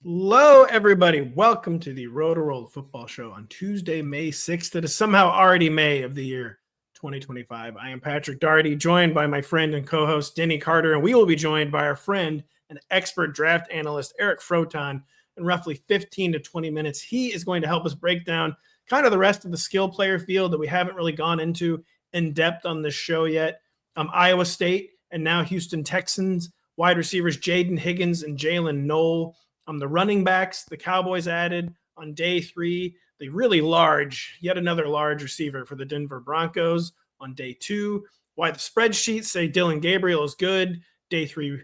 Hello, everybody. Welcome to the Rotoworld Football Show on Tuesday, May 6th. It is somehow already May of the year 2025. I am Patrick Daugherty, joined by my friend and co-host Denny Carter, and we will be joined by our friend and expert draft analyst Eric Froton in roughly 15 to 20 minutes. He is going to help us break down kind of the rest of the skill player field that we haven't really gone into in depth on this show yet. Iowa State and now Houston Texans wide receivers Jayden, Higgins, and Jaylin, Noel. The running backs, the Cowboys added on day 3, the really large, yet another large receiver for the Denver Broncos on day 2. Why the spreadsheets say Dillon Gabriel is good. Day three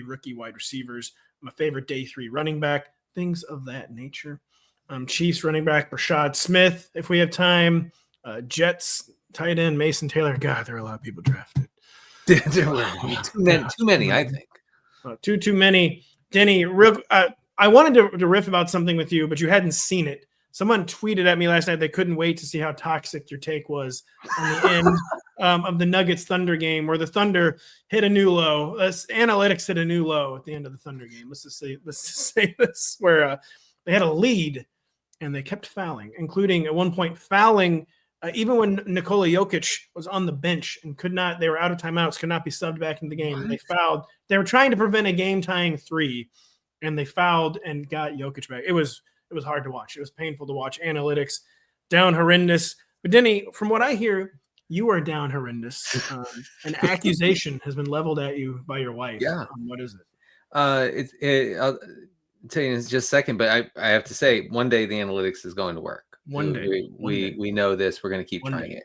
rookie wide receivers. My favorite day 3 running back, things of that nature. Chiefs running back Rashad Smith, if we have time. Jets tight end Mason Taylor. God, there are a lot of people drafted. There were too many, I think. Too many. Denny, I wanted to riff about something with you, but you hadn't seen it. Someone tweeted at me last night they couldn't wait to see how toxic your take was on the end of the Nuggets Thunder game, where the Thunder hit a new low. Analytics hit a new low at the end of the Thunder game. Let's just say this, where they had a lead and they kept fouling, including at one point fouling even when Nikola Jokic was on the bench and they were out of timeouts, could not be subbed back into the game. What? They fouled. They were trying to prevent a game-tying 3. And they fouled and got Jokic back. It was hard to watch. It was painful to watch. Analytics down horrendous. But Denny, from what I hear, you are down horrendous. An accusation has been leveled at you by your wife. Yeah. What is it? I'll tell you in just a second, but I have to say, one day the analytics is going to work. One day. We know this. We're going to keep trying it.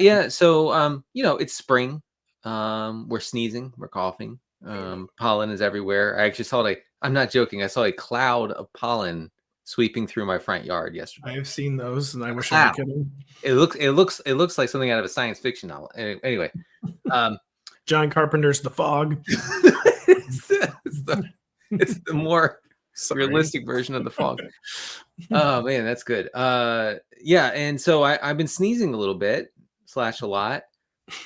Yeah. So, it's spring. We're sneezing. We're coughing. Pollen is everywhere. I actually saw I'm not joking. I saw a cloud of pollen sweeping through my front yard yesterday. I have seen those, and I wish I could. It looks like something out of a science fiction novel. Anyway, John Carpenter's The Fog. it's the more realistic version of The Fog. Oh man, that's good. Yeah, and so I've been sneezing a little bit / a lot,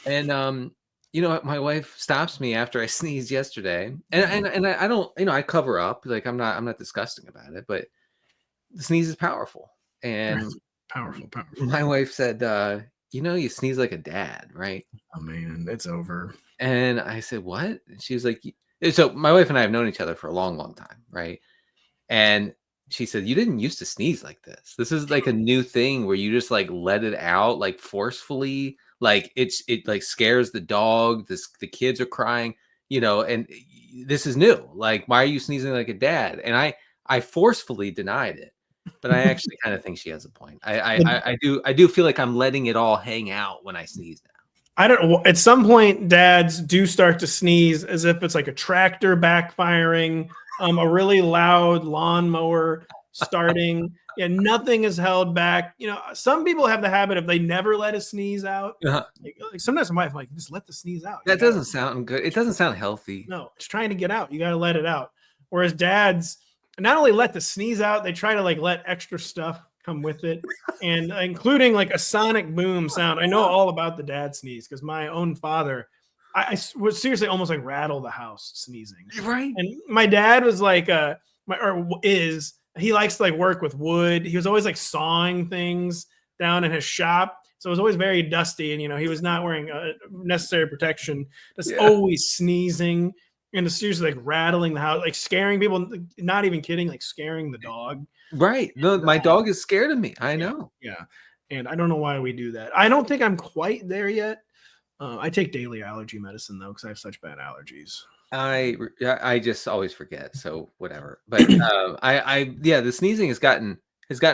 and my wife stops me after I sneezed yesterday, and I don't, I cover up, like I'm not disgusting about it, but the sneeze is powerful, and powerful. My wife said, you sneeze like a dad, right? Oh man, it's over. And I said, what? And she was like, so my wife and I have known each other for a long, long time, right? And she said, you didn't used to sneeze like this. This is like a new thing where you just like let it out like forcefully. Like it like scares the dog. The kids are crying, and this is new. Like, why are you sneezing like a dad? And I forcefully denied it, but I actually kind of think she has a point. I do feel like I'm letting it all hang out when I sneeze now. I don't know. At some point, dads do start to sneeze as if it's like a tractor backfiring, a really loud lawnmower starting. Yeah, nothing is held back. Some people have the habit of they never let a sneeze out. Uh-huh. Like sometimes my wife like, just let the sneeze out. That doesn't sound good. It doesn't sound healthy. No, it's trying to get out. You got to let it out. Whereas dads not only let the sneeze out, they try to like let extra stuff come with it, and including like a sonic boom sound. I know all about the dad sneeze because my own father, I would seriously almost like rattle the house sneezing. Right. And my dad was like, he likes to like work with wood. He was always like sawing things down in his shop. So it was always very dusty. And, he was not wearing necessary protection. Just always sneezing and seriously like rattling the house, like scaring people, not even kidding, like scaring the dog. Right. No, my dog is scared of me. I know. Yeah. And I don't know why we do that. I don't think I'm quite there yet. I take daily allergy medicine though, because I have such bad allergies. I just always forget, so whatever. But the sneezing has gotten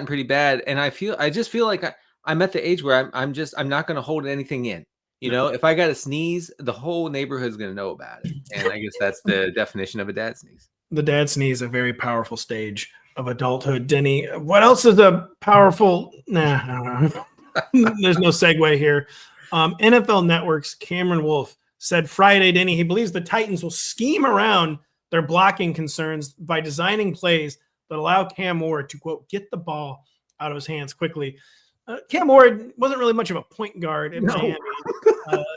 pretty bad, and I just feel like I'm at the age where I'm not going to hold anything in. If I got to sneeze, the whole neighborhood's going to know about it, and I guess that's the definition of a dad sneeze. The dad sneeze, a very powerful stage of adulthood. Denny, what else is a powerful? Nah, I don't know. There's no segue here. NFL Network's Cameron Wolfe said Friday, Denny, he believes the Titans will scheme around their blocking concerns by designing plays that allow Cam Ward to, quote, get the ball out of his hands quickly. Cam Ward wasn't really much of a point guard in Miami.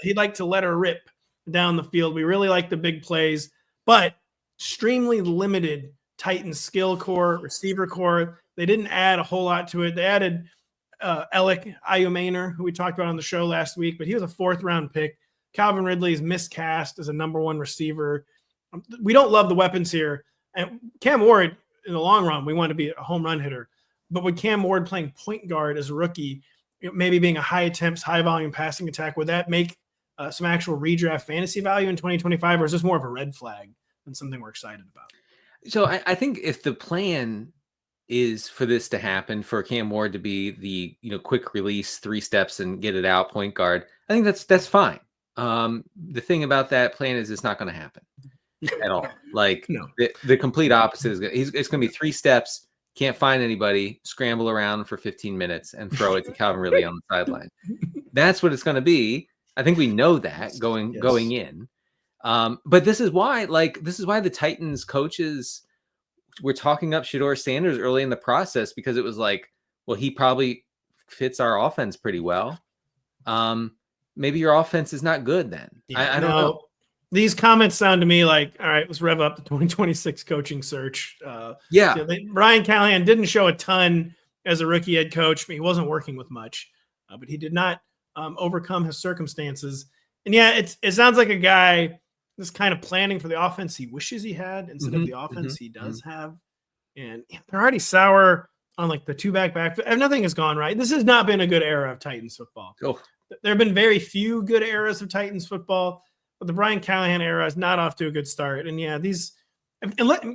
He'd like to let her rip down the field. We really like the big plays, but extremely limited Titans skill core, receiver core. They didn't add a whole lot to it. They added Alec Ayumaner, who we talked about on the show last week, but he was a 4th-round pick. Calvin Ridley is miscast as a number 1 receiver. We don't love the weapons here. And Cam Ward, in the long run, we want to be a home run hitter. But with Cam Ward playing point guard as a rookie, maybe being a high attempts, high volume passing attack, would that make some actual redraft fantasy value in 2025, or is this more of a red flag than something we're excited about? So I think if the plan is for this to happen, for Cam Ward to be the quick release, 3 steps and get it out point guard, I think that's fine. The thing about that plan is it's not going to happen at all. Like No. the complete opposite is it's going to be 3 steps. Can't find anybody, scramble around for 15 minutes and throw it to Calvin Ridley on the sideline. That's what it's going to be. I think we know that going in. But this is why the Titans coaches were talking up Shedeur Sanders early in the process, because it was like, well, he probably fits our offense pretty well. Maybe your offense is not good then. I don't know. These comments sound to me like, all right, let's rev up the 2026 coaching search. Brian Callahan didn't show a ton as a rookie head coach. He wasn't working with much, but he did not overcome his circumstances. And it sounds like a guy that's kind of planning for the offense he wishes he had instead of the offense he does have. And they're already sour on like the 2-back. Nothing has gone right. This has not been a good era of Titans football. Oh. There have been very few good eras of Titans football, but the Brian Callahan era is not off to a good start. And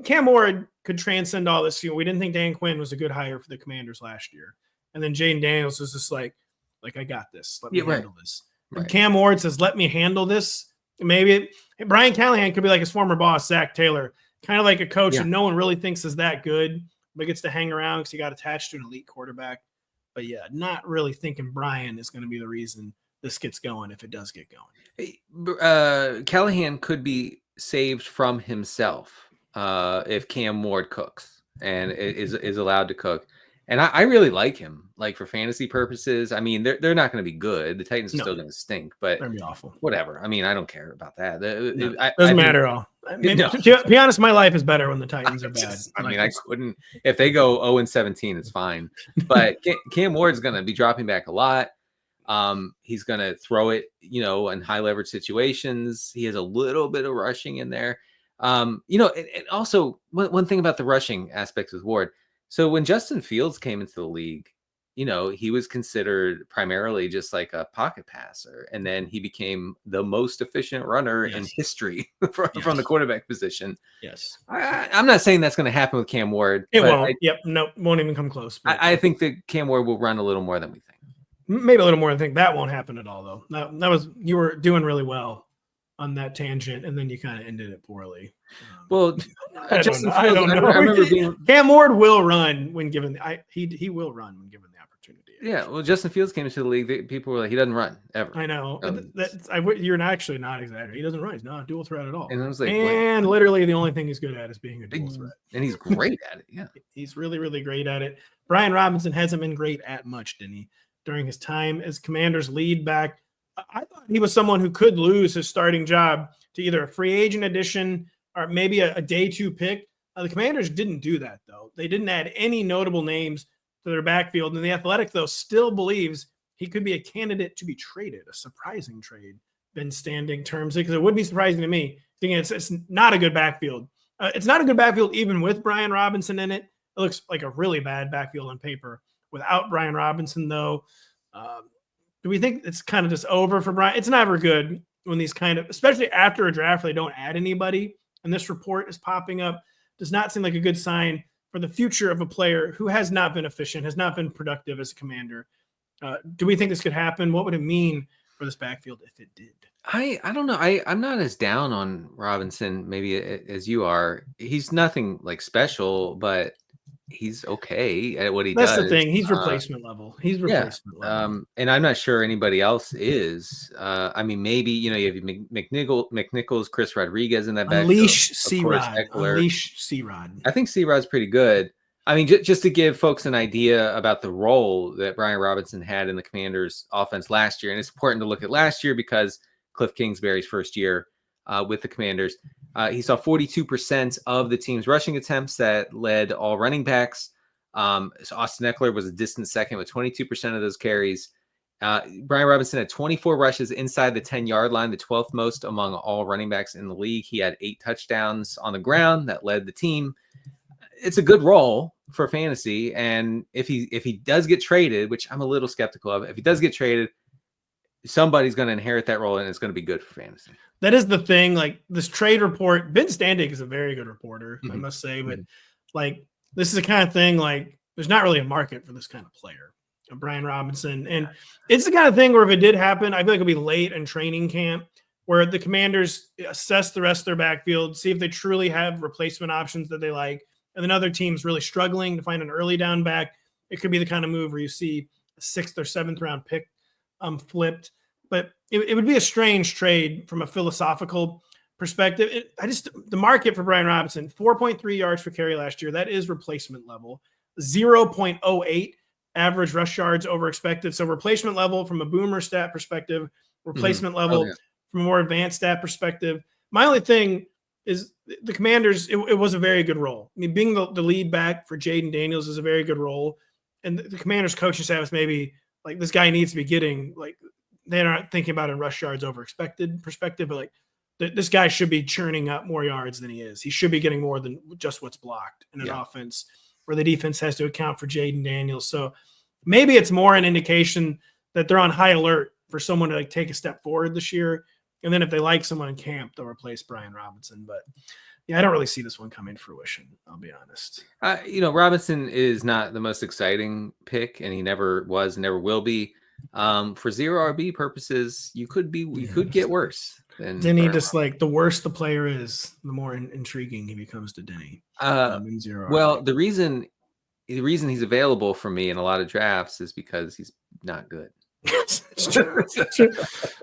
Cam Ward could transcend all this. We didn't think Dan Quinn was a good hire for the Commanders last year. And then Jayden Daniels was just like I got this. Let me handle this. Right. Cam Ward says, let me handle this. Maybe Brian Callahan could be like his former boss, Zach Taylor, kind of like a coach that no one really thinks is that good, but gets to hang around because he got attached to an elite quarterback. But not really thinking Brian is going to be the reason this gets going if it does get going. Callahan could be saved from himself if Cam Ward cooks and is allowed to cook. And I really like him, like for fantasy purposes. I mean, they're not going to be good. The Titans are still going to stink, but that'd be awful. Whatever. I mean, I don't care about that. Doesn't matter at all. To be honest, my life is better when the Titans are bad. I couldn't. If they go 0-17, it's fine. But Cam Ward's going to be dropping back a lot. He's going to throw it, in high leverage situations. He has a little bit of rushing in there. And also one thing about the rushing aspects with Ward. So when Justin Fields came into the league, he was considered primarily just like a pocket passer. And then he became the most efficient runner in history from the quarterback position. Yes. I'm not saying that's going to happen with Cam Ward. It won't. Won't even come close. I think that Cam Ward will run a little more than we think. Maybe a little more than I think. That won't happen at all, though. You were doing really well on that tangent, and then you kind of ended it poorly. Well, I don't know. I remember Cam Ward will run when given he will run when given the opportunity. Yeah, well, Justin Fields came into the league. People were like, he doesn't run ever. I know. You're actually not exaggerating. He doesn't run. He's not a dual threat at all. And I was like, literally the only thing he's good at is being a dual threat. And he's great at it. Yeah, he's really, really great at it. Brian Robinson hasn't been great at much, Denny, during his time as Commanders lead back. I thought he was someone who could lose his starting job to either a free agent addition or maybe a day 2 pick. The Commanders didn't do that, though. They didn't add any notable names to their backfield. And the Athletic, though, still believes he could be a candidate to be traded, a surprising trade, been standing terms, because it would be surprising to me. Thinking it's not a good backfield. It's not a good backfield even with Brian Robinson in it. It looks like a really bad backfield on paper. Without Brian Robinson, though, do we think it's kind of just over for Brian? It's never good when these especially after a draft, they don't add anybody. And this report is popping up. Does not seem like a good sign for the future of a player who has not been efficient, has not been productive as a Commander. Do we think this could happen? What would it mean for this backfield if it did? I don't know. I'm not as down on Robinson maybe as you are. He's nothing like special, but he's okay at what he does. That's the thing. He's replacement level. He's replacement level. And I'm not sure anybody else is. I mean, maybe, you have McNichols, Chris Rodriguez in that back. Unleash C-Rod. Unleash C-Rod. I think C-Rod's pretty good. I mean, just to give folks an idea about the role that Brian Robinson had in the Commanders offense last year. And it's important to look at last year because Cliff Kingsbury's first year with the Commanders. He saw 42% of the team's rushing attempts that led all running backs. So Austin Eckler was a distant second with 22% of those carries. Brian Robinson had 24 rushes inside the 10-yard line, the 12th most among all running backs in the league. He had 8 touchdowns on the ground that led the team. It's a good role for fantasy, and if he does get traded, which I'm a little skeptical of, if he does get traded, somebody's going to inherit that role, and it's going to be good for fantasy. That is the thing. Like this trade report, Ben Standig is a very good reporter, I must say, but like this is the kind of thing, like there's not really a market for this kind of player, Brian Robinson. And it's the kind of thing where if it did happen, I feel like it'll be late in training camp where the Commanders assess the rest of their backfield, see if they truly have replacement options that they like. And then other teams really struggling to find an early down back. It could be the kind of move where you see a 6th or 7th round pick flipped. But it would be a strange trade from a philosophical perspective. The market for Brian Robinson, 4.3 yards per carry last year. That is replacement level. 0.08 average rush yards over expected. So replacement level from a boomer stat perspective, replacement level from a more advanced stat perspective. My only thing is the Commanders, it was a very good role. I mean, being the lead back for Jayden Daniels is a very good role. And the Commanders coaching staff is maybe like this guy needs to be getting like, they're not thinking about in rush yards over expected perspective, but like this guy should be churning up more yards than he is. He should be getting more than just what's blocked in an offense where the defense has to account for Jayden Daniels. So maybe it's more an indication that they're on high alert for someone to like take a step forward this year. And then if they like someone in camp, they'll replace Brian Robinson. But yeah, I don't really see this one coming to fruition. I'll be honest. Robinson is not the most exciting pick, and he never was, never will be. For zero RB purposes, you could get worse than Denny. Just like the worse the player is, the more intriguing he becomes to Denny. Well, the reason he's available for me in a lot of drafts is because he's not good. It's true.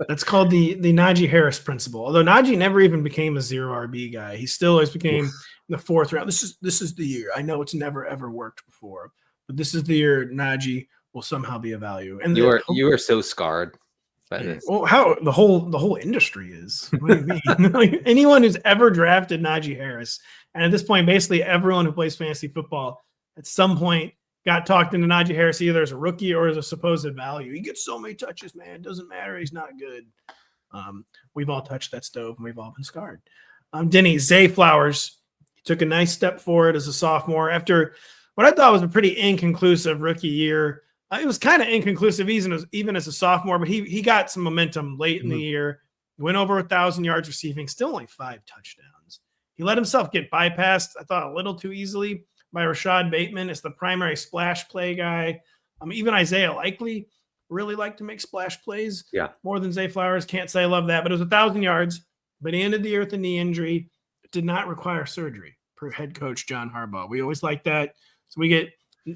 That's called the Najee Harris principle. Although Najee never even became a zero RB guy, he still always became in the 4th round. This is the year. I know it's never ever worked before, but this is the year Najee will somehow be a value. And you are so scarred by this. Well, how the whole industry is. What do you mean? Like, anyone who's ever drafted Najee Harris, and at this point, basically everyone who plays fantasy football at some point got talked into Najee Harris either as a rookie or as a supposed value. He gets so many touches, man. It doesn't matter. He's not good. We've all touched that stove and we've all been scarred. Denny, Zay Flowers, he took a nice step forward as a sophomore after what I thought was a pretty inconclusive rookie year. It was kind of inconclusive even as a sophomore, but he got some momentum late in the year. Went over 1,000 yards receiving, still only 5 touchdowns. He let himself get bypassed, I thought, a little too easily by Rashad Bateman. It's the primary splash play guy. Even Isaiah Likely really liked to make splash plays more than Zay Flowers. Can't say I love that, but it was 1,000 yards. But he ended the year with a knee injury. It did not require surgery per head coach John Harbaugh. We always like that. So we get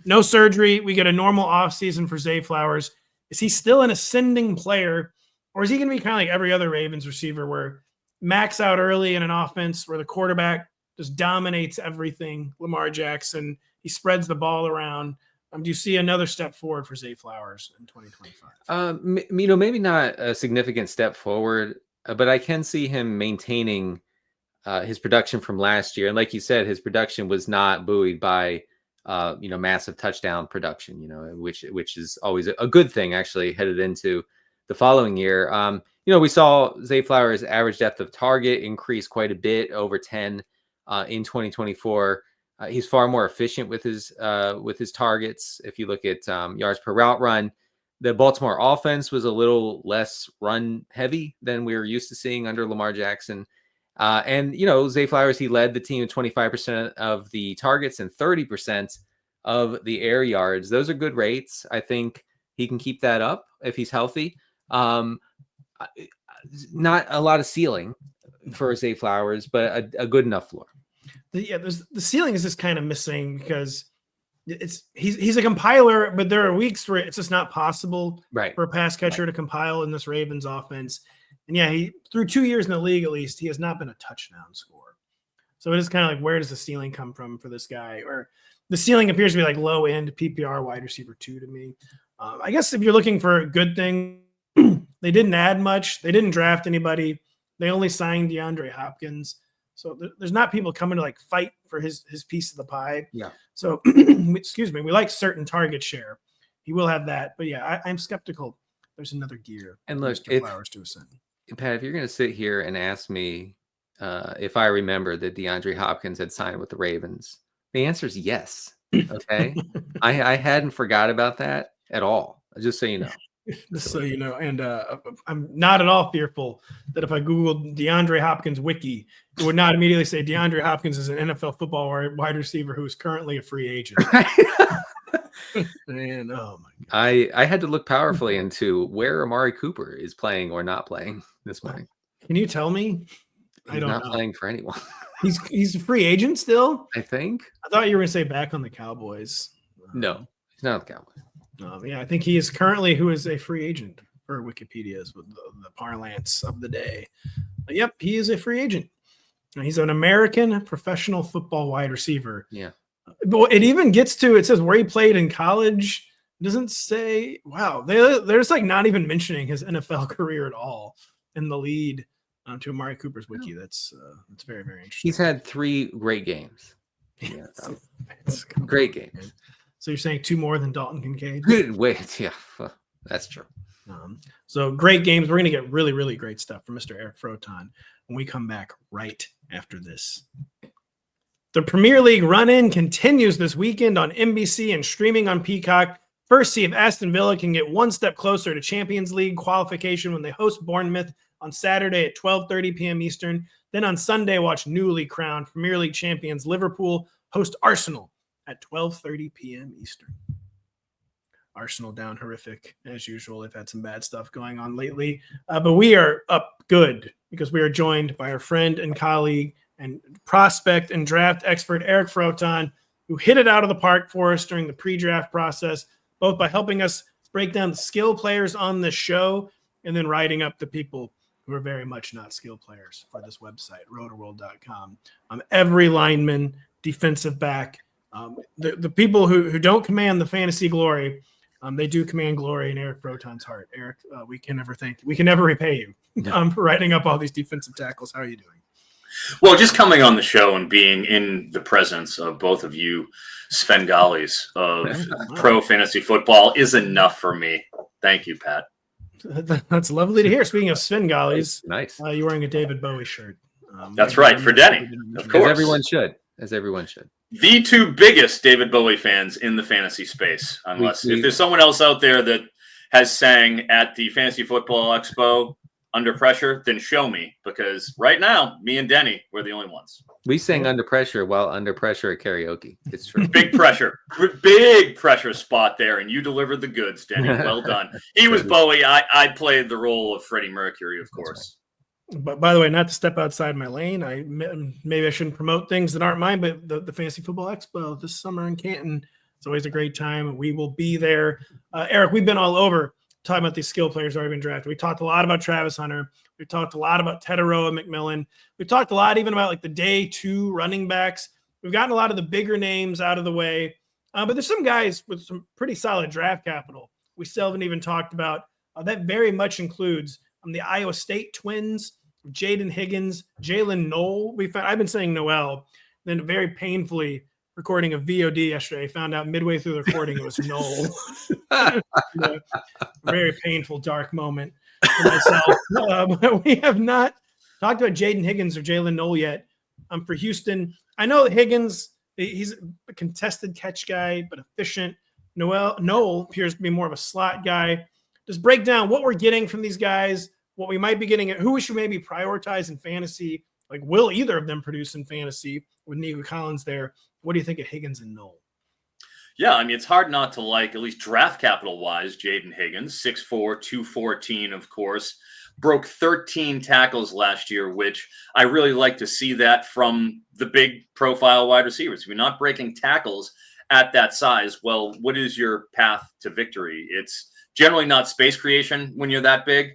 no surgery. We get a normal offseason for Zay Flowers. Is he still an ascending player, or is he going to be kind of like every other Ravens receiver where max out early in an offense where the quarterback just dominates everything? Lamar Jackson, he spreads the ball around. Do you see another step forward for Zay Flowers in 2025? Maybe not a significant step forward, but I can see him maintaining his production from last year. And like you said, his production was not buoyed by massive touchdown production, which is always a good thing, actually, headed into the following year. We saw Zay Flowers' average depth of target increase quite a bit, over 10 in 2024. He's far more efficient with his targets. If you look at yards per route run, the Baltimore offense was a little less run heavy than we were used to seeing under Lamar Jackson. Zay Flowers, he led the team 25% of the targets and 30% of the air yards. Those are good rates. I think he can keep that up if he's healthy. Not a lot of ceiling for Zay Flowers, but a good enough floor. The ceiling is just kind of missing because he's a compiler, but there are weeks where it's just not possible for a pass catcher to compile in this Ravens offense. And he through 2 years in the league, at least, he has not been a touchdown scorer. So it is kind of like, where does the ceiling come from for this guy? Or the ceiling appears to be like low end PPR wide receiver 2 to me. I guess if you're looking for a good thing, they didn't add much. They didn't draft anybody. They only signed DeAndre Hopkins. So there's not people coming to like fight for his piece of the pie. Yeah. So excuse me, we like certain target share. He will have that, but yeah, I'm skeptical. There's another gear. And look, Mr. Flowers to ascend. Pat, if you're going to sit here and ask me if I remember that DeAndre Hopkins had signed with the Ravens, the answer is yes. Okay, I hadn't forgot about that at all. Just so you know. Just so you know, and I'm not at all fearful that if I Googled DeAndre Hopkins wiki, it would not immediately say DeAndre Hopkins is an NFL football wide receiver who is currently a free agent. And oh my God. I had to look powerfully into where Amari Cooper is playing or not playing this morning. Can you tell me? He's not playing for anyone. He's a free agent still? I think. I thought you were going to say back on the Cowboys. No, he's not on the Cowboys. Yeah, I think he is currently who is a free agent for Wikipedia's with the parlance of the day. But yep, he is a free agent. And he's an American professional football wide receiver. Yeah. But it even gets to, it says where he played in college. It doesn't say, wow, they're just like not even mentioning his NFL career at all in the lead to Amari Cooper's wiki. That's very, very interesting. He's had 3 great games. Yeah, great games. So you're saying 2 more than Dalton Kincaid? Good wait, yeah, that's true. So great games. We're going to get really, really great stuff from Mr. Eric Froton when we come back right after this. The Premier League run-in continues this weekend on NBC and streaming on Peacock. First, see if Aston Villa can get one step closer to Champions League qualification when they host Bournemouth on Saturday at 12:30 p.m. Eastern. Then on Sunday, watch newly crowned Premier League champions Liverpool host Arsenal at 12:30 p.m. Eastern. Arsenal down horrific as usual. They've had some bad stuff going on lately, but we are up good because we are joined by our friend and colleague and prospect and draft expert Eric Froton, who hit it out of the park for us during the pre-draft process, both by helping us break down the skill players on this show and then writing up the people who are very much not skill players for this website, rotoworld.com. Every lineman, defensive back, the people who don't command the fantasy glory, they do command glory in Eric Froton's heart. Eric, we can never repay you for writing up all these defensive tackles. How are you doing? Well, just coming on the show and being in the presence of both of you Svengalis of pro fantasy football is enough for me. Thank you, Pat. That's lovely to hear. Speaking of Svengalis, nice. You're wearing a David Bowie shirt. That's right, for Denny, of course. As everyone should. The 2 biggest David Bowie fans in the fantasy space, unless if there's someone else out there that has sang at the Fantasy Football Expo Under Pressure, then show me, because right now, me and Denny, we're the only ones. We sang Under Pressure while under pressure at karaoke. It's true. Big pressure spot there, and you delivered the goods, Denny. Well done. He was Bowie. I played the role of Freddie Mercury, of course. But by the way, not to step outside my lane, maybe I shouldn't promote things that aren't mine, but the Fantasy Football Expo this summer in Canton, it's always a great time. We will be there. Eric, we've been all over talking about these skill players already been drafted. We talked a lot about Travis Hunter. We talked a lot about Teteroa McMillan. We talked a lot even about like the day 2 running backs. We've gotten a lot of the bigger names out of the way. But there's some guys with some pretty solid draft capital we still haven't even talked about. That very much includes the Iowa State twins, Jayden Higgins, Jaylin Noel. I've been saying Noel, then very painfully recording a VOD yesterday, found out midway through the recording it was Noel. Very painful, dark moment for myself. We have not talked about Jayden Higgins or Jaylin Noel yet. For Houston, I know that Higgins, he's a contested catch guy, but efficient. Noel appears to be more of a slot guy. Just break down what we're getting from these guys, what we might be getting, who we should maybe prioritize in fantasy. Like, will either of them produce in fantasy with Nico Collins there? What do you think of Higgins and Noel? Yeah, I mean, it's hard not to like, at least draft capital-wise, Jayden Higgins, 6'4", 214, of course. Broke 13 tackles last year, which I really like to see that from the big profile wide receivers. If you're not breaking tackles at that size, well, what is your path to victory? It's generally not space creation when you're that big.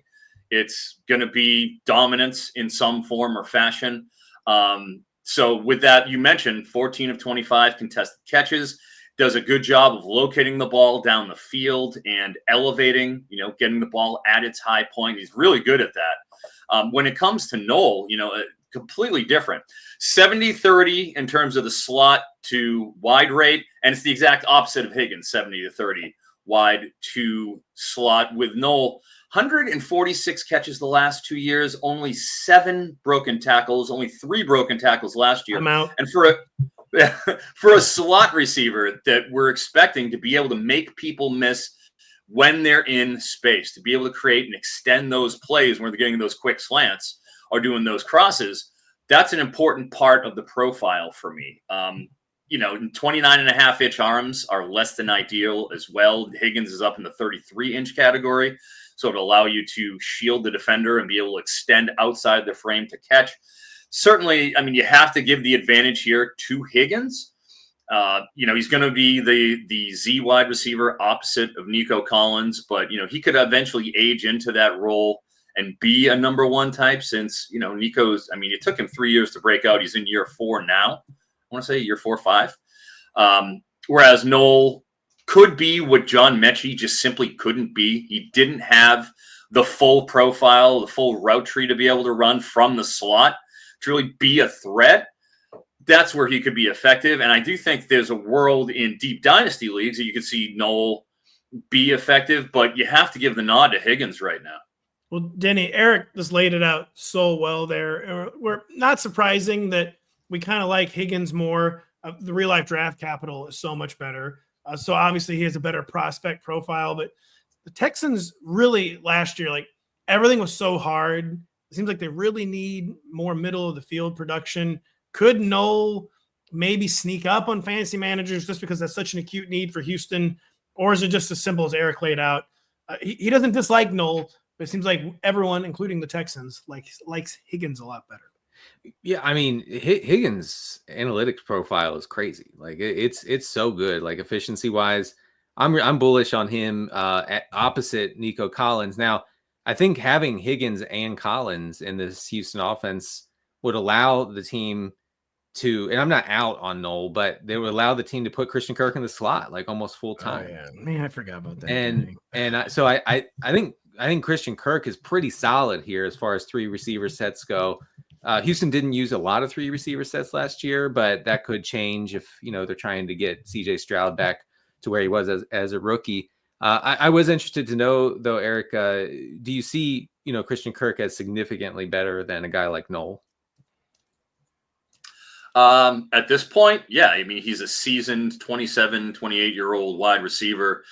It's going to be dominance in some form or fashion. So with that, you mentioned 14 of 25 contested catches, does a good job of locating the ball down the field and elevating, getting the ball at its high point. He's really good at that. When it comes to Noel, completely different. 70-30 in terms of the slot to wide rate, and it's the exact opposite of Higgins, 70-30 wide to slot with Noel. 146 catches the last 2 years, only 7 broken tackles, only 3 broken tackles last year. I'm out. And for a slot receiver that we're expecting to be able to make people miss when they're in space, to be able to create and extend those plays when they're getting those quick slants or doing those crosses, that's an important part of the profile for me. 29.5-inch arms are less than ideal as well. Higgins is up in the 33-inch category, so it'll allow you to shield the defender and be able to extend outside the frame to catch. Certainly, you have to give the advantage here to Higgins. He's going to be the Z wide receiver opposite of Nico Collins, but, he could eventually age into that role and be a number 1 type since, Nico's, it took him 3 years to break out. He's in year 4 now. I want to say year 4 or 5. Whereas Noel could be what John Mechie just simply couldn't be. He didn't have the full profile, the full route tree to be able to run from the slot to really be a threat. That's where he could be effective. And I do think there's a world in deep dynasty leagues that you could see Noel be effective, but you have to give the nod to Higgins right now. Well, Denny, Eric just laid it out so well there. We're not surprising that we kind of like Higgins more. The real life draft capital is so much better. So obviously he has a better prospect profile, but the Texans really last year, everything was so hard. It seems like they really need more middle of the field production. Could Noel maybe sneak up on fantasy managers just because that's such an acute need for Houston? Or is it just as simple as Eric laid out? He doesn't dislike Noel, but it seems like everyone, including the Texans, likes Higgins a lot better. Yeah, Higgins' analytics profile is crazy. It's so good. Efficiency wise, I'm bullish on him at opposite Nico Collins. Now, I think having Higgins and Collins in this Houston offense would allow the team to, and I'm not out on Noel, but they would allow the team to put Christian Kirk in the slot almost full time. Oh, yeah. Man, I forgot about that. I think Christian Kirk is pretty solid here as far as 3 receiver sets go. Houston didn't use a lot of 3 receiver sets last year, but that could change if they're trying to get CJ Stroud back to where he was as a rookie. I was interested to know though, Eric, do you see Christian Kirk as significantly better than a guy like Noel? At this point, yeah. He's a seasoned 27, 28-year-old wide receiver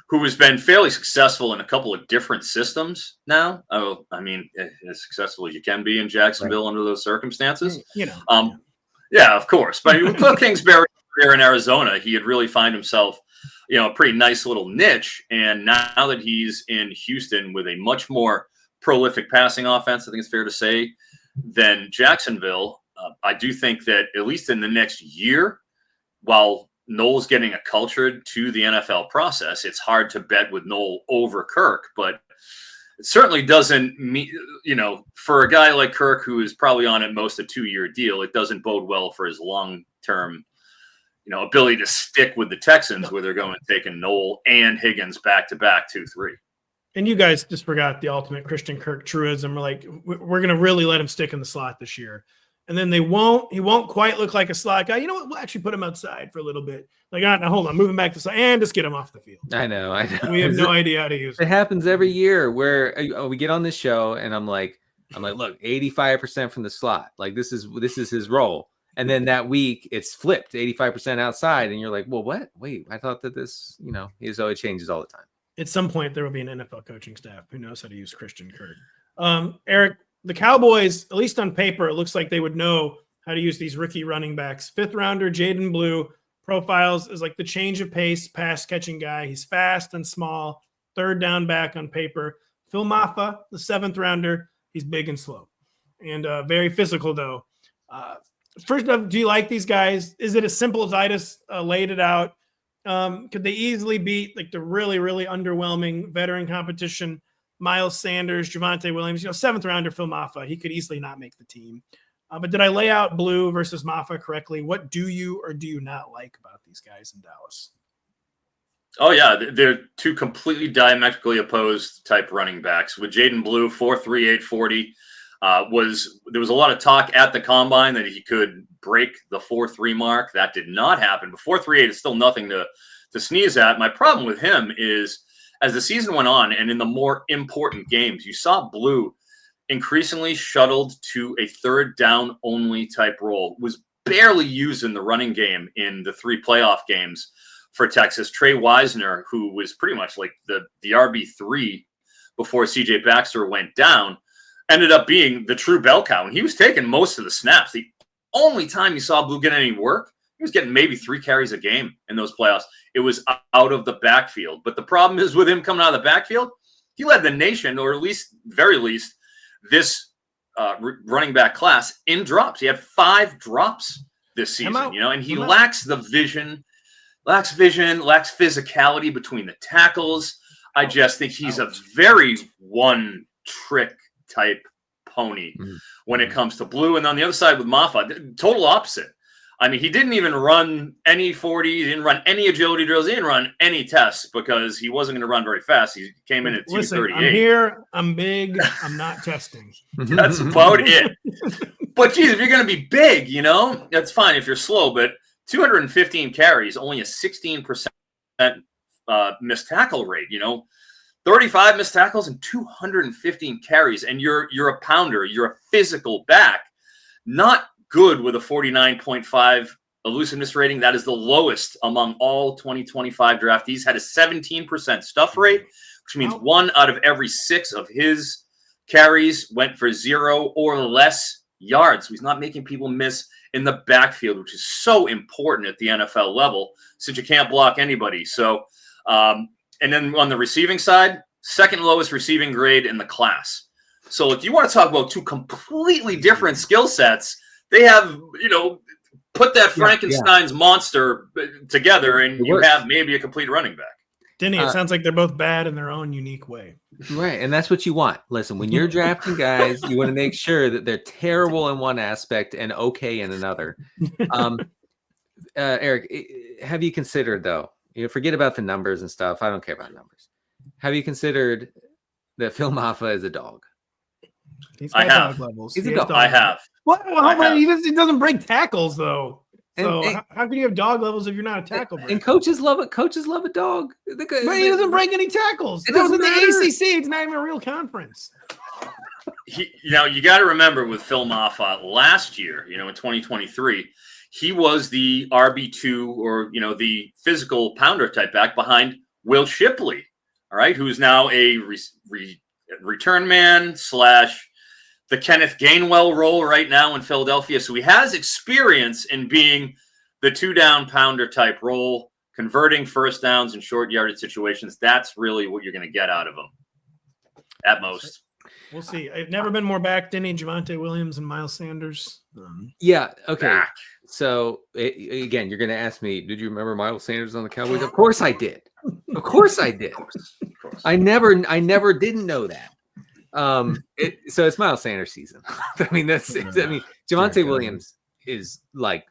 who has been fairly successful in a couple of different systems now. As successful as you can be in Jacksonville under those circumstances. Yeah, of course. But with Cliff Kingsbury here in Arizona, he had really found himself, a pretty nice little niche. And now that he's in Houston with a much more prolific passing offense, I think it's fair to say, than Jacksonville, I do think that at least in the next year, while Noel's getting acculturated to the NFL process, it's hard to bet with Noel over Kirk, but it certainly doesn't mean, for a guy like Kirk, who is probably on at most a 2-year deal, it doesn't bode well for his long-term, ability to stick with the Texans where they're going and taking Noel and Higgins back-to-back 2-3. And you guys just forgot the ultimate Christian Kirk truism. We're going to really let him stick in the slot this year. And then he won't quite look like a slot guy. You know what? We'll actually put him outside for a little bit. Now hold on, move him back to the side and just get him off the field. I know. We have no idea how to use it. It happens every year where we get on this show and I'm like, look, 85% from the slot. This is his role. And then that week it's flipped 85% outside. And you're like, well, what? Wait, I thought that this, it changes all the time. At some point there will be an NFL coaching staff who knows how to use Christian Kirk. Eric, the Cowboys, at least on paper, it looks like they would know how to use these rookie running backs. 5th rounder, Jayden Blue, profiles is like the change of pace, pass catching guy. He's fast and small, 3rd down back on paper. Phil Mafah, the 7th rounder, he's big and slow and very physical though. First up, do you like these guys? Is it as simple as I just laid it out? Could they easily beat the really, really underwhelming veteran competition? Miles Sanders, Javonte Williams, 7th rounder Phil Mafah. He could easily not make the team. But did I lay out Blue versus Mafah correctly? What do you or do you not like about these guys in Dallas? Oh, yeah. They're 2 completely diametrically opposed type running backs. With Jayden Blue, 4'3", 840. There was a lot of talk at the combine that he could break the 4.3 mark. That did not happen. But 4.38 is still nothing to sneeze at. My problem with him is as the season went on and in the more important games, you saw Blue increasingly shuttled to a third down only type role, was barely used in the running game in the 3 playoff games for Texas. Trey Wisner, who was pretty much like the RB3 before CJ Baxter went down, ended up being the true bell cow. And he was taking most of the snaps. The only time you saw Blue get any work, he was getting maybe 3 carries a game in those playoffs. It was out of the backfield. But the problem is with him coming out of the backfield, he led the nation, or at least, very least, this running back class in drops. He had 5 drops this season, and he lacks vision, lacks physicality between the tackles. I just think he's a very one-trick type pony when it comes to Blue. And on the other side with Mafah, total opposite. I mean, he didn't even run any 40s, he didn't run any agility drills, he didn't run any tests because he wasn't going to run very fast. He came in at 238. I'm here, I'm big, I'm not testing. That's about it. But geez, if you're going to be big, that's fine if you're slow, but 215 carries, only a 16% missed tackle rate, 35 missed tackles and 215 carries. And you're a pounder, you're a physical back, not good with a 49.5 elusiveness rating. That is the lowest among all 2025 draftees. Had a 17% stuff rate, which means 1 out of every 6 of his carries went for 0 or less yards. So he's not making people miss in the backfield, which is so important at the NFL level since you can't block anybody. So, and then on the receiving side, second lowest receiving grade in the class. So if you want to talk about 2 completely different skill sets, they have, put that Frankenstein's monster together and you have maybe a complete running back. Denny, it sounds like they're both bad in their own unique way. Right. And that's what you want. Listen, when you're drafting guys, you want to make sure that they're terrible in one aspect and okay in another. Eric, have you considered, though, forget about the numbers and stuff. I don't care about numbers. Have you considered that Phil Mafah is a dog? I have. He's a dog. I have. Well, he doesn't break tackles, though. So how can you have dog levels if you're not a tackle breaker? And coaches love it. Coaches love a dog. But he doesn't break any tackles. It was in the ACC. It's not even a real conference. You got to remember with Phil Mafah last year, in 2023, he was the RB2 or, the physical pounder type back behind Will Shipley, all right, who's now a return man / the Kenneth Gainwell role right now in Philadelphia. So he has experience in being the 2-down pounder type role, converting first downs in short yardage situations. That's really what you're going to get out of him at most. We'll see. I've never been more back. Denny, Javonte Williams, and Miles Sanders. Yeah. Okay. Back. So again, you're going to ask me, did you remember Miles Sanders on the Cowboys? Of course I did. Of course I did. I never didn't know that. So it's Miles Sanders season. I mean, Javonte Williams is like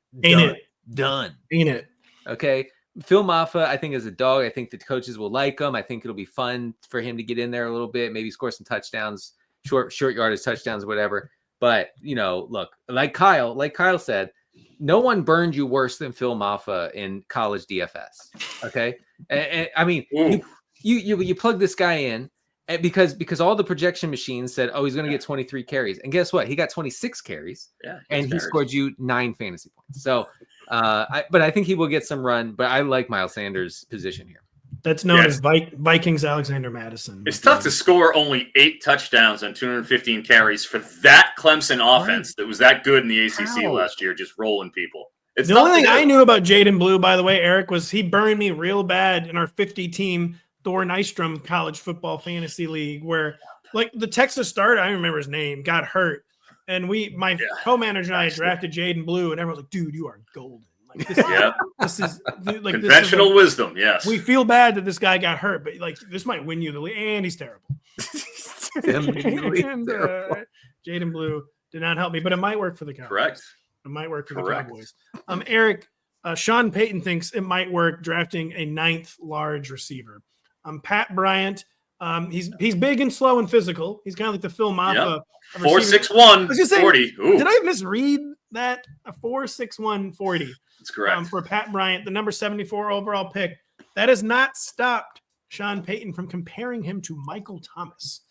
done. Ain't it? Okay. Phil Mafah, I think, is a dog. I think the coaches will like him. I think it'll be fun for him to get in there a little bit, maybe score some touchdowns, short yardage touchdowns, whatever. But look, like Kyle said, no one burned you worse than Phil Mafah in college DFS. Okay. And I mean, you plug this guy in. And because all the projection machines said, he's going to get 23 carries. And guess what? He got 26 carries. Yeah, and he scored you 9 fantasy points. So, but I think he will get some run. But I like Miles Sanders' position here. That's known as Vikings Alexander Madison. It's tough to score only 8 touchdowns on 215 carries for that Clemson offense that was that good in the ACC last year, just rolling people. It's the only thing I knew about Jayden Blue, by the way, Eric, was he burned me real bad in our 50-team Thor Nystrom College Football Fantasy League, where like the Texas starter, I remember his name, got hurt, and my co-manager and I drafted Jayden Blue, and everyone's like, "Dude, you are golden." Like this is like conventional wisdom. Yes, we feel bad that this guy got hurt, but like this might win you the league, and he's terrible. Jayden Blue did not help me, but it might work for the Cowboys. Correct. It might work for the Cowboys. Eric, Sean Payton thinks it might work drafting a 9th large receiver. Pat Bryant He's big and slow and physical. He's kind of like the Phil Mafah. Yep. 4.61 40. Did I misread that? A 4.61 40. That's correct. For Pat Bryant, the number 74 overall pick. That has not stopped Sean Payton from comparing him to Michael Thomas.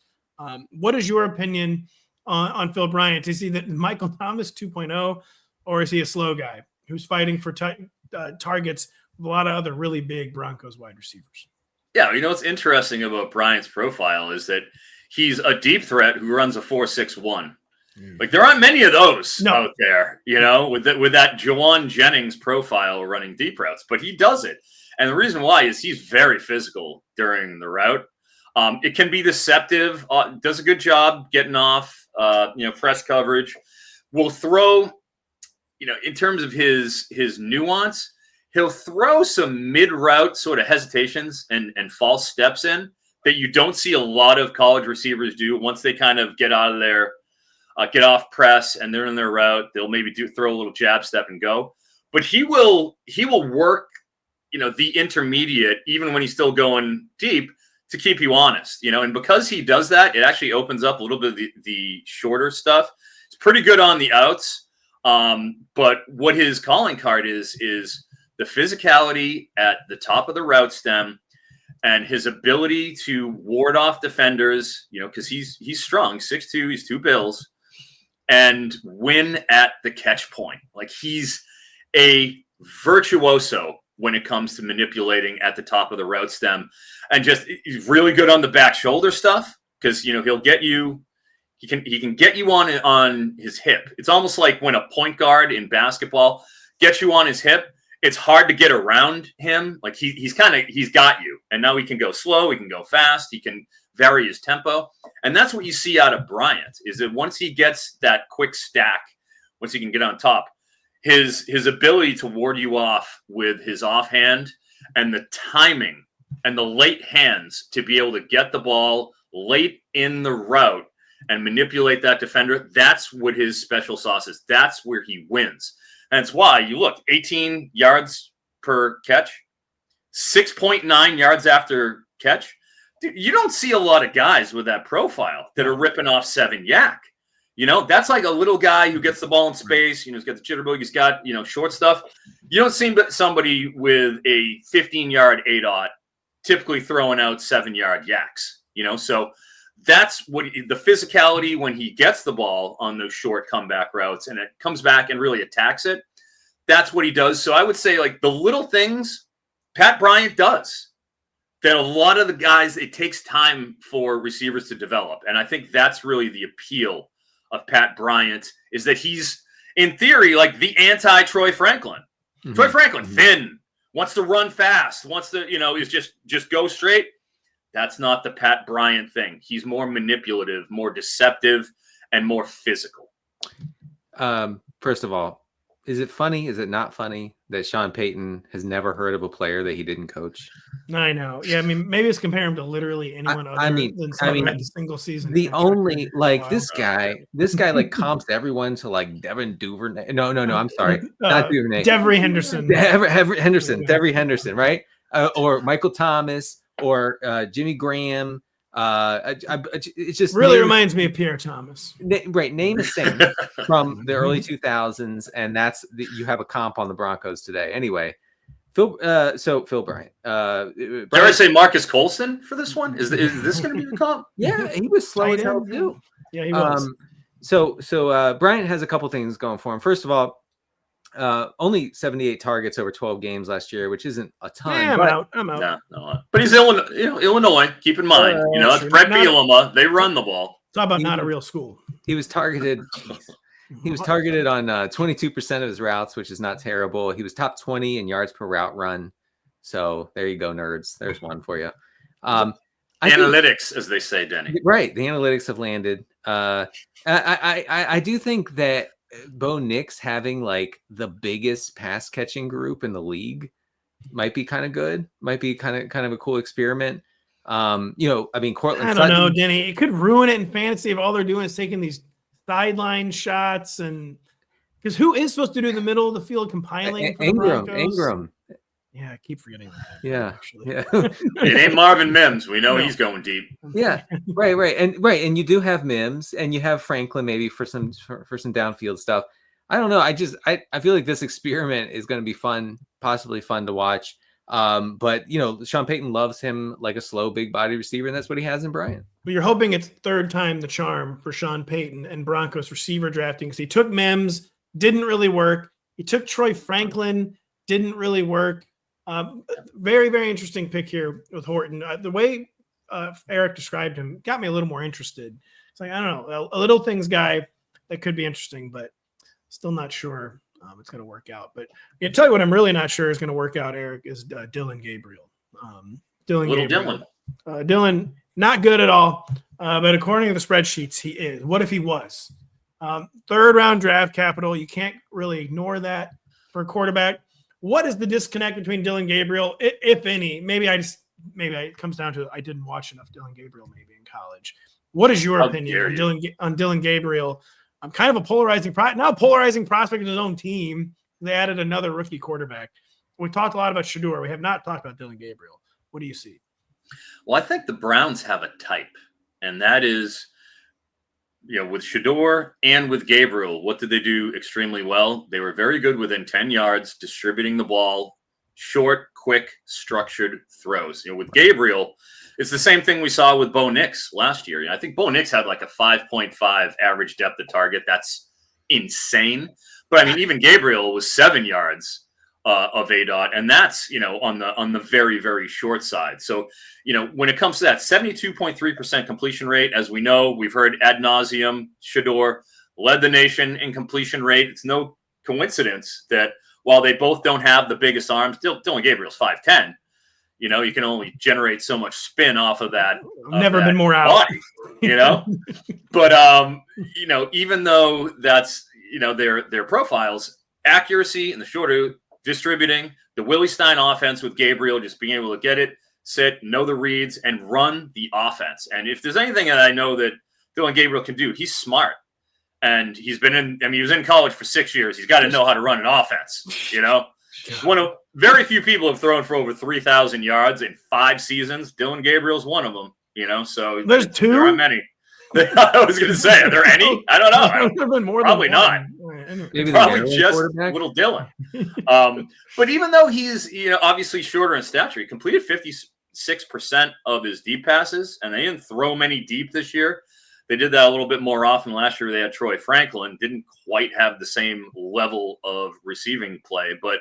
What is your opinion on Phil Bryant? Is he that Michael Thomas 2.0, or is he a slow guy who's fighting for targets with a lot of other really big Broncos wide receivers? Yeah, you know what's interesting about Bryant's profile is that he's a deep threat who runs a 4.61. Like there aren't many of those out there, you know, with that Jawan Jennings profile running deep routes, but he does it. And the reason why is he's very physical during the route. It can be deceptive. Does a good job getting off, press coverage. Will throw, in terms of his nuance, he'll throw some mid-route sort of hesitations and false steps in that you don't see a lot of college receivers do. Once they kind of get out of their get off press and they're in their route, they'll maybe throw a little jab step and go. But he will work, the intermediate, even when he's still going deep, to keep you honest, and because he does that, it actually opens up a little bit of the shorter stuff. It's pretty good on the outs. But what his calling card is the physicality at the top of the route stem and his ability to ward off defenders, because he's strong, 6'2", he's 2 bills, and win at the catch point. Like he's a virtuoso when it comes to manipulating at the top of the route stem, and just he's really good on the back shoulder stuff because he'll get you. He can get you on his hip. It's almost like when a point guard in basketball gets you on his hip. It's hard to get around him. Like he's got you, and now he can go slow, he can go fast, he can vary his tempo, and that's what you see out of Bryant. Is that once he gets that quick stack, once he can get on top, his ability to ward you off with his offhand and the timing and the late hands to be able to get the ball late in the route and manipulate that defender. That's what his special sauce is. That's where he wins. And it's why you look 18 yards per catch, 6.9 yards after catch. Dude, you don't see a lot of guys with that profile that are ripping off 7 yak. That's like a little guy who gets the ball in space. He's got the jitterbug. He's got, short stuff. You don't see somebody with a 15-yard ADOT typically throwing out 7-yard yaks, So that's what the physicality when he gets the ball on those short comeback routes and it comes back and really attacks it. That's what he does. So I would say like the little things Pat Bryant does that a lot of the guys, it takes time for receivers to develop. And I think that's really the appeal of Pat Bryant is that he's in theory like the anti-Troy Franklin. Mm-hmm. Troy Franklin, thin, wants to run fast, wants to, is just go straight. That's not the Pat Bryant thing. He's more manipulative, more deceptive, and more physical. First of all, is it funny? Is it not funny that Sean Payton has never heard of a player that he didn't coach? I know. Yeah, maybe it's compare him to literally anyone other than somebody with a single season. The only this guy like comps everyone to like Devin Duvernay. No, I'm sorry, not Duvernay. Devery Henderson. Devery Henderson, right? Or Michael Thomas. Or Jimmy Graham. It just really reminds me of Pierre Thomas. Right. Name a saint from the early 2000s, and you have a comp on the Broncos today. Anyway, Phil Bryant. Dare I say Marcus Colson for this one? Is this going to be the comp? Yeah, he was slow as hell too. Yeah, he was. So Bryant has a couple things going for him. First of all, only 78 targets over 12 games last year, which isn't a ton. Yeah, I'm out. No. But he's Illinois. Keep in mind, it's Brett Bielema. They run the ball. Talk about not a real school. He was targeted. He was targeted on 22% of his routes, which is not terrible. He was top 20 in yards per route run. So there you go, nerds. There's one for you. Analytics, as they say, Denny. Right, the analytics have landed. I do think that Bo Nix having like the biggest pass catching group in the league might be kind of good. Might be kind of a cool experiment. Cortland. I don't know, Denny. It could ruin it in fantasy if all they're doing is taking these sideline shots, and because who is supposed to do in the middle of the field compiling? Ingram. Yeah, I keep forgetting that. Yeah. Actually. Yeah. It ain't Marvin Mims. We know No. he's going deep. Yeah. Right. And you do have Mims and you have Franklin maybe for some downfield stuff. I don't know. I feel like this experiment is going to be fun, possibly fun to watch. But Sean Payton loves him like a slow, big body receiver, and that's what he has in Bryant. But you're hoping it's third time the charm for Sean Payton and Broncos receiver drafting, because he took Mims, didn't really work. He took Troy Franklin, didn't really work. Very, very interesting pick here with Horton. The way Eric described him got me a little more interested. It's like, I don't know, a little things guy that could be interesting, but still not sure it's going to work out. But I tell you what, I'm really not sure is going to work out, Eric, is Dillon Gabriel. Dillon, not good at all. But according to the spreadsheets, he is. What if he was? Third round draft capital. You can't really ignore that for a quarterback. What is the disconnect between Dillon Gabriel, if any? Maybe it comes down to I didn't watch enough Dillon Gabriel maybe in college. What is your opinion on Dillon Gabriel? I'm kind of a polarizing prospect in his own team. They added another rookie quarterback. We talked a lot about Shedeur. We have not talked about Dillon Gabriel. What do you see? Well, I think the Browns have a type, and that is, with Shedeur and with Gabriel, what did they do extremely well? They were very good within 10 yards, distributing the ball, short, quick, structured throws. With Gabriel, it's the same thing we saw with Bo Nix last year. I think Bo Nix had like a 5.5 average depth of target. That's insane. But I mean, even Gabriel was 7 yards of ADOT, and that's on the very, very short side. So when it comes to that 72.3% completion rate, as we know, we've heard ad nauseum, Shedeur led the nation in completion rate. It's no coincidence that while they both don't have the biggest arms, Dillon Gabriel's 5'10". You can only generate so much spin off of that. Never been more out. Body, But even though that's their profiles, accuracy in the shorter distributing, the Willie Stein offense with Gabriel just being able to get it, sit, know the reads, and run the offense. And if there's anything that I know that Dillon Gabriel can do, he's smart. And he was in college for 6 years. He's got to know how to run an offense, One of very few people have thrown for over 3,000 yards in 5 seasons. Dillon Gabriel's one of them, So there's 2. There aren't many. I was going to say, are there any? I don't know. Probably not. Maybe probably just little Dillon. But even though he's obviously shorter in stature, he completed 56% of his deep passes, and they didn't throw many deep this year. They did that a little bit more often last year. They had Troy Franklin, didn't quite have the same level of receiving play, but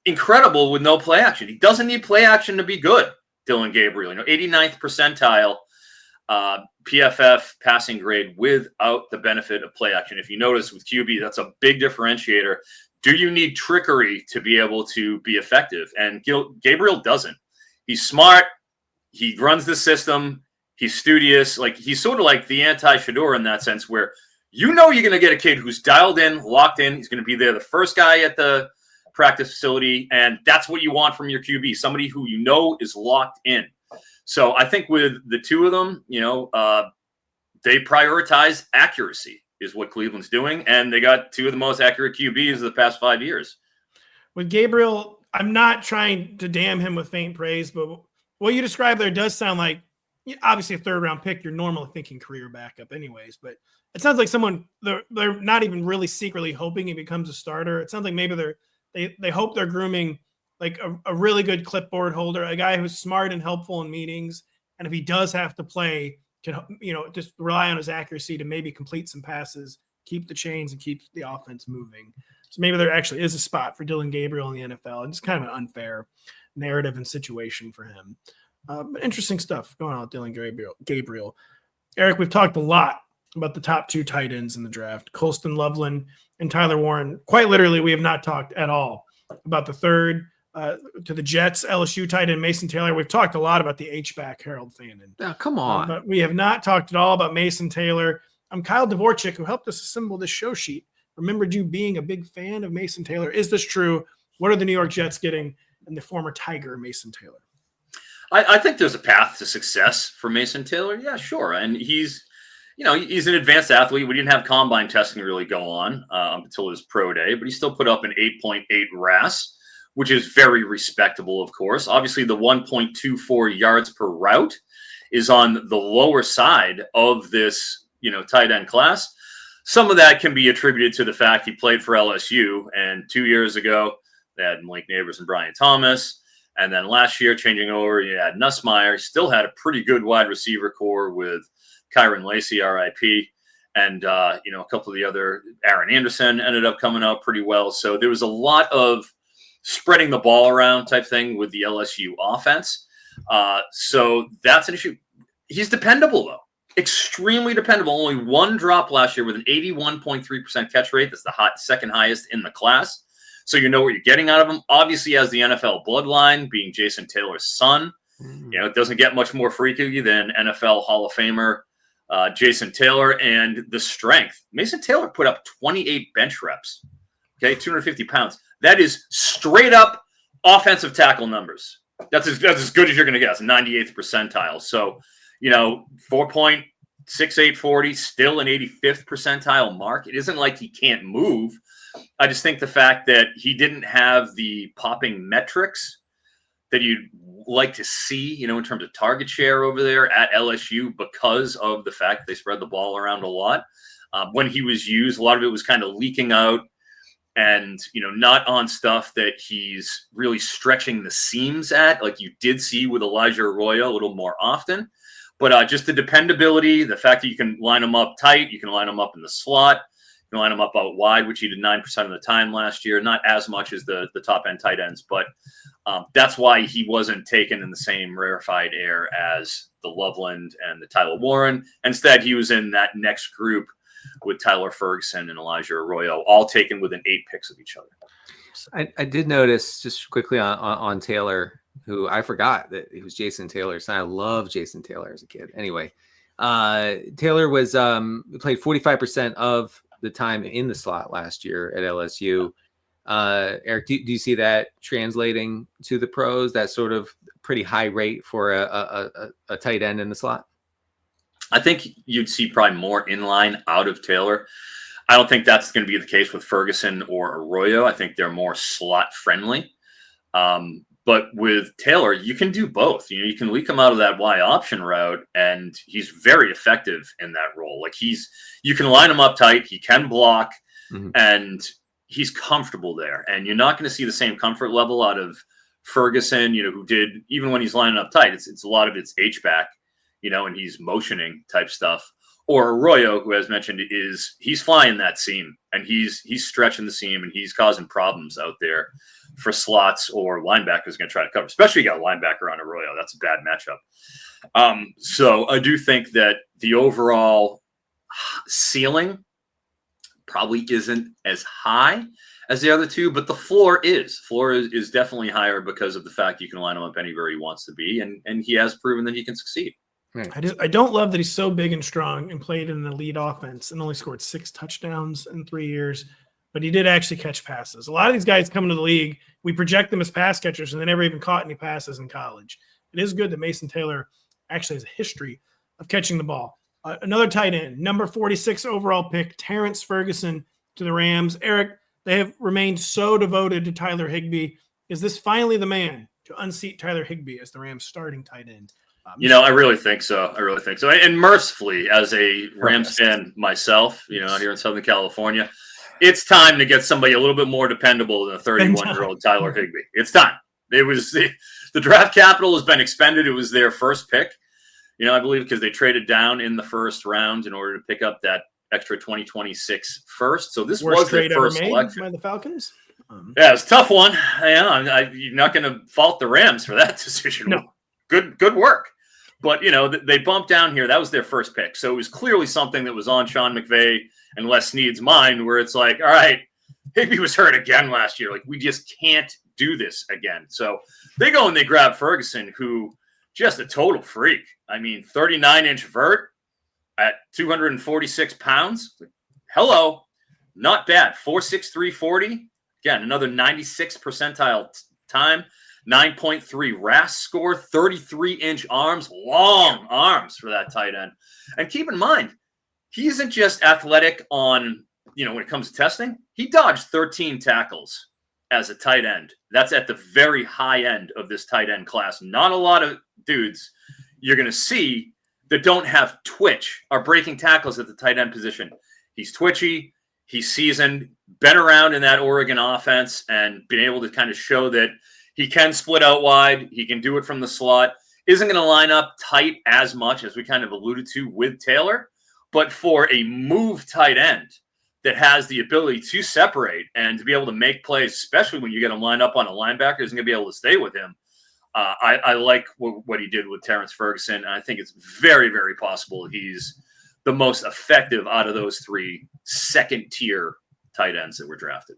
incredible with no play action. He doesn't need play action to be good, Dillon Gabriel. 89th percentile PFF passing grade without the benefit of play action. If you notice with QB, that's a big differentiator. Do you need trickery to be able to be effective? And Gabriel doesn't. He's smart. He runs the system. He's studious. Like, he's sort of like the anti-Shedeur in that sense, where you're going to get a kid who's dialed in, locked in. He's going to be there, the first guy at the practice facility, and that's what you want from your QB, somebody who is locked in. So I think with the two of them, they prioritize accuracy is what Cleveland's doing, and they got 2 of the most accurate QBs of the past 5 years. With Gabriel, I'm not trying to damn him with faint praise, but what you described there does sound like, obviously a 3rd-round pick. You're normally thinking career backup anyways, but it sounds like someone they're not even really secretly hoping he becomes a starter. It sounds like maybe they hope they're grooming like a really good clipboard holder, a guy who's smart and helpful in meetings. And if he does have to play, can, just rely on his accuracy to maybe complete some passes, keep the chains, and keep the offense moving. So maybe there actually is a spot for Dillon Gabriel in the NFL. And it's kind of an unfair narrative and situation for him. But interesting stuff going on with Dillon Gabriel. Eric, we've talked a lot about the top 2 tight ends in the draft, Colston Loveland and Tyler Warren. Quite literally, we have not talked at all about the 3rd to the Jets, LSU tight end Mason Taylor. We've talked a lot about the H-back Harold Fannin. Oh, come on. But we have not talked at all about Mason Taylor. I'm Kyle Dvorchik, who helped us assemble this show sheet. Remembered you being a big fan of Mason Taylor. Is this true? What are the New York Jets getting in the former Tiger Mason Taylor? I think there's a path to success for Mason Taylor. Yeah, sure. And he's an advanced athlete. We didn't have combine testing really go on until his pro day, but he still put up an 8.8 RAS, which is very respectable, of course. Obviously, the 1.24 yards per route is on the lower side of this, tight end class. Some of that can be attributed to the fact he played for LSU, and 2 years ago, they had Malik Neighbors and Brian Thomas. And then last year, changing over, you had Nussmeier. Still had a pretty good wide receiver core with Kyron Lacey, RIP. And, a couple of the other, Aaron Anderson ended up coming out pretty well. So there was a lot of spreading the ball around type thing with the LSU offense. So that's an issue. He's dependable, though. Extremely dependable. Only one drop last year with an 81.3% catch rate. That's the second highest in the class. So you know what you're getting out of him. Obviously, has the NFL bloodline, being Jason Taylor's son. It doesn't get much more freaky than NFL Hall of Famer Jason Taylor, and the strength. Mason Taylor put up 28 bench reps. Okay, 250 pounds. That is straight up offensive tackle numbers. That's as good as you're going to get. It's 98th percentile. So, 4.6840, still an 85th percentile mark. It isn't like he can't move. I just think the fact that he didn't have the popping metrics that you'd like to see, in terms of target share over there at LSU, because of the fact that they spread the ball around a lot. When he was used, a lot of it was kind of leaking out and, not on stuff that he's really stretching the seams at, like you did see with Elijah Arroyo a little more often. But just the dependability, the fact that you can line him up tight, you can line him up in the slot, you can line him up out wide, which he did 9% of the time last year. Not as much as the top end tight ends, but that's why he wasn't taken in the same rarefied air as the Loveland and the Tyler Warren. Instead, he was in that next group with Tyler Ferguson and Elijah Arroyo, all taken within 8 picks of each other. I did notice just quickly on Taylor, who I forgot that he was Jason Taylor's son. I love Jason Taylor as a kid. Anyway, Taylor was played 45% of the time in the slot last year at LSU. Eric, do you see that translating to the pros? That sort of pretty high rate for a tight end in the slot? I think you'd see probably more inline out of Taylor. I don't think that's going to be the case with Ferguson or Arroyo. I think they're more slot friendly. But with Taylor, you can do both. You can leak him out of that Y option route, and he's very effective in that role. Like you can line him up tight. He can block, and he's comfortable there. And you're not going to see the same comfort level out of Ferguson, who did, even when he's lining up tight, it's a lot of it's H-back, and he's motioning type stuff. Or Arroyo, who, as mentioned, he's flying that seam, and he's stretching the seam, and he's causing problems out there for slots or linebackers going to try to cover. Especially you got a linebacker on Arroyo. That's a bad matchup. So I do think that the overall ceiling probably isn't as high as the other two, but the floor is. Floor is definitely higher because of the fact you can line him up anywhere he wants to be, and he has proven that he can succeed. I don't love that he's so big and strong and played in an elite offense and only scored 6 touchdowns in 3 years, but he did actually catch passes. A lot of these guys come into the league, we project them as pass catchers, and they never even caught any passes in college. It is good that Mason Taylor actually has a history of catching the ball. Another tight end, number 46 overall pick, Terrance Ferguson to the Rams. Eric, they have remained so devoted to Tyler Higbee. Is this finally the man to unseat Tyler Higbee as the Rams starting tight end? I really think so. And mercifully, as a Rams fan myself, out here in Southern California, it's time to get somebody a little bit more dependable than a 31-year-old Tyler Higbee. It's time. It was the draft capital has been expended. It was their first pick, I believe, because they traded down in the first round in order to pick up that extra 2026 first. So this was their first selection by the Falcons. Yeah, it's a tough one. You're not going to fault the Rams for that decision. No. Good work. But, they bumped down here. That was their first pick. So it was clearly something that was on Sean McVay and Les Snead's mind, where it's like, all right, Higbee was hurt again last year. Like, we just can't do this again. So they go and they grab Ferguson, who just a total freak. 39-inch vert at 246 pounds. Hello. Not bad. 4.63 40. Again, another 96th percentile time. 9.3 RAS score, 33-inch arms, long arms for that tight end. And keep in mind, he isn't just athletic on, when it comes to testing. He dodged 13 tackles as a tight end. That's at the very high end of this tight end class. Not a lot of dudes you're going to see that don't have twitch or breaking tackles at the tight end position. He's twitchy. He's seasoned, been around in that Oregon offense and been able to kind of show that he can split out wide. He can do it from the slot. Isn't going to line up tight as much as we kind of alluded to with Taylor, but for a move tight end that has the ability to separate and to be able to make plays, especially when you get him lined up on a linebacker, isn't going to be able to stay with him. I like what he did with Terrance Ferguson, and I think it's very, very possible he's the most effective out of those three second-tier tight ends that were drafted.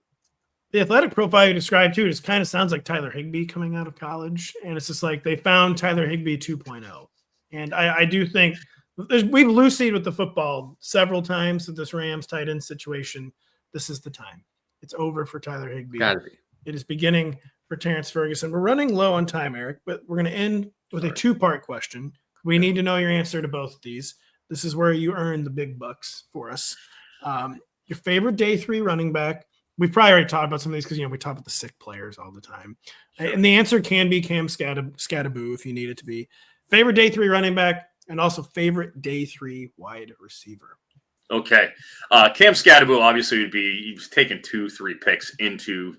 The athletic profile you described, too, just kind of sounds like Tyler Higbee coming out of college, and it's just like they found Tyler Higbee 2.0. And I do think we've loosied with the football several times with this Rams tight end situation. This is the time. It's over for Tyler Higbee. Gotta be. It is beginning for Terrance Ferguson. We're running low on time, Eric, but we're going to end with a two-part question. We need to know your answer to both of these. This is where you earn the big bucks for us. Your favorite day 3 running back. We've probably already talked about some of these because, we talk about the sick players all the time. Sure. And the answer can be Cam Scattaboo if you need it to be. Favorite day 3 running back and also favorite day 3 wide receiver. Okay. Cam Scattaboo obviously would be, he's taken 2-3 picks into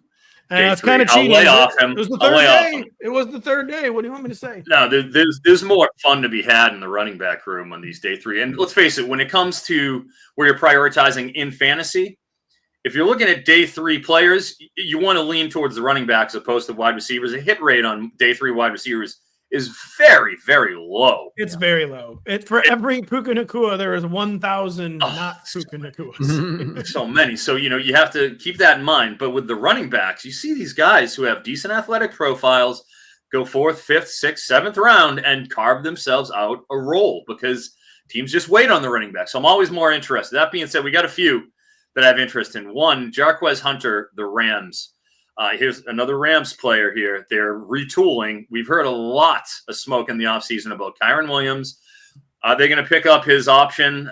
day it's 3. kind of cheating. I'll lay off him. It was the third day. It was the third day. What do you want me to say? No, there's more fun to be had in the running back room on these day 3. And let's face it, when it comes to where you're prioritizing in fantasy, if you're looking at day 3 players, you want to lean towards the running backs as opposed to wide receivers. The hit rate on day 3 wide receivers is very, very low. It's very low. For every Puka Nacua, there is 1,000 not Puka Nacuas. So many. So, you have to keep that in mind. But with the running backs, you see these guys who have decent athletic profiles go 4th, 5th, 6th, 7th round and carve themselves out a role because teams just wait on the running back. So I'm always more interested. That being said, we got a few that I have interest in. One, Jarquez Hunter, the Rams. Here's another Rams player here. They're retooling. We've heard a lot of smoke in the offseason about Kyren Williams. Are they going to pick up his option?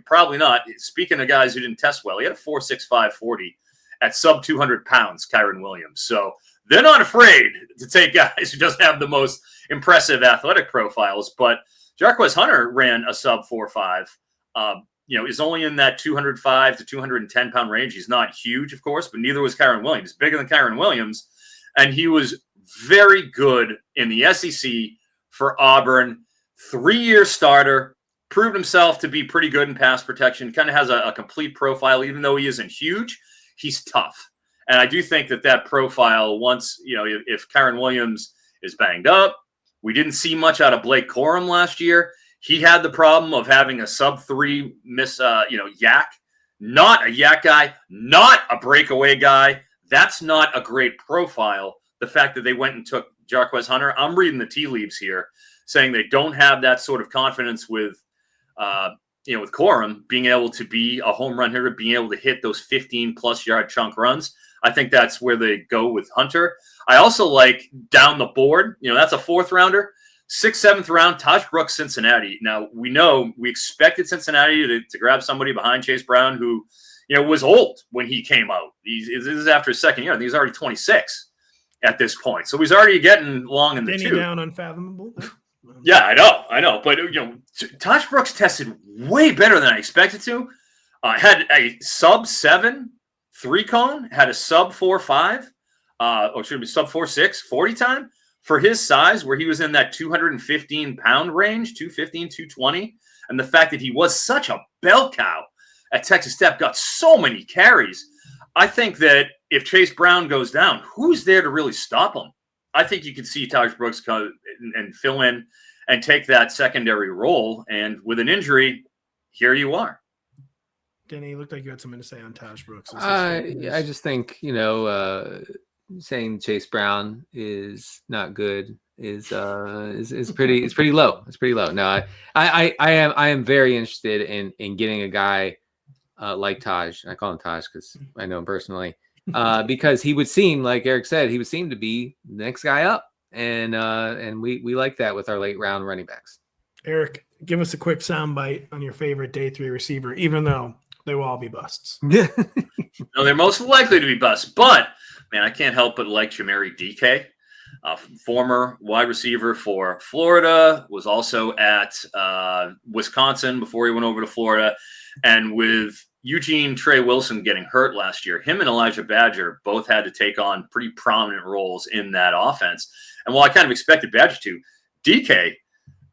Probably not. Speaking of guys who didn't test well, he had a 4.65 40 at sub 200 pounds, Kyren Williams. So they're not afraid to take guys who just have the most impressive athletic profiles. But Jarquez Hunter ran a sub 4.5. Is only in that 205 to 210 pound range. He's not huge, of course, but neither was Kyren Williams. Bigger than Kyren Williams. And he was very good in the SEC for Auburn. 3-year starter, proved himself to be pretty good in pass protection, kind of has a complete profile. Even though he isn't huge, he's tough. And I do think that profile, once, if Kyren Williams is banged up, we didn't see much out of Blake Corum last year. He had the problem of having a sub-3 yak, not a yak guy, not a breakaway guy. That's not a great profile. The fact that they went and took Jarquez Hunter, I'm reading the tea leaves here, saying they don't have that sort of confidence with Corum being able to be a home run hitter, being able to hit those 15-plus yard chunk runs. I think that's where they go with Hunter. I also like down the board. That's a 4th rounder. 6th, 7th round, Taj Brooks, Cincinnati. Now, we expected Cincinnati to grab somebody behind Chase Brown who, was old when he came out. This is after his second year. I think he's already 26 at this point. So he's already getting long in the tooth. Down unfathomable. Yeah, I know. But, Taj Brooks tested way better than I expected to. Had a sub-7 3-cone, had a sub-4.5, sub 4.6 40 time. For his size, where he was in that 215-pound range, 215, 220, and the fact that he was such a bell cow at Texas Tech, got so many carries, I think that if Chase Brown goes down, who's there to really stop him? I think you could see Taj Brooks come and fill in and take that secondary role, and with an injury, here you are. Denny, you looked like you had something to say on Taj Brooks. I just think, saying Chase Brown is not good is pretty low. It's pretty low. No, I am very interested in getting a guy like Taj. I call him Taj because I know him personally. Because he would seem, like Eric said, he would seem to be the next guy up, and we like that with our late round running backs. Eric, give us a quick soundbite on your favorite day 3 receiver, even though they will all be busts. No, they're most likely to be busts, but man, I can't help but like Jamari DK, former wide receiver for Florida, was also at Wisconsin before he went over to Florida. And with Eugene Trey Wilson getting hurt last year, him and Elijah Badger both had to take on pretty prominent roles in that offense. And while I kind of expected Badger to, DK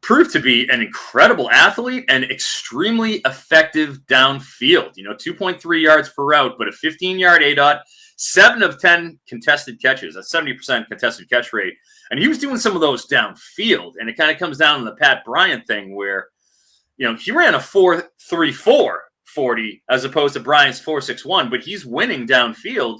proved to be an incredible athlete and extremely effective downfield. 2.3 yards per route, but a 15-yard ADOT, 7 of 10 contested catches, a 70% contested catch rate. And he was doing some of those downfield. And it kind of comes down to the Pat Bryant thing where, he ran a 4.34 40 as opposed to Bryant's 4.61, but he's winning downfield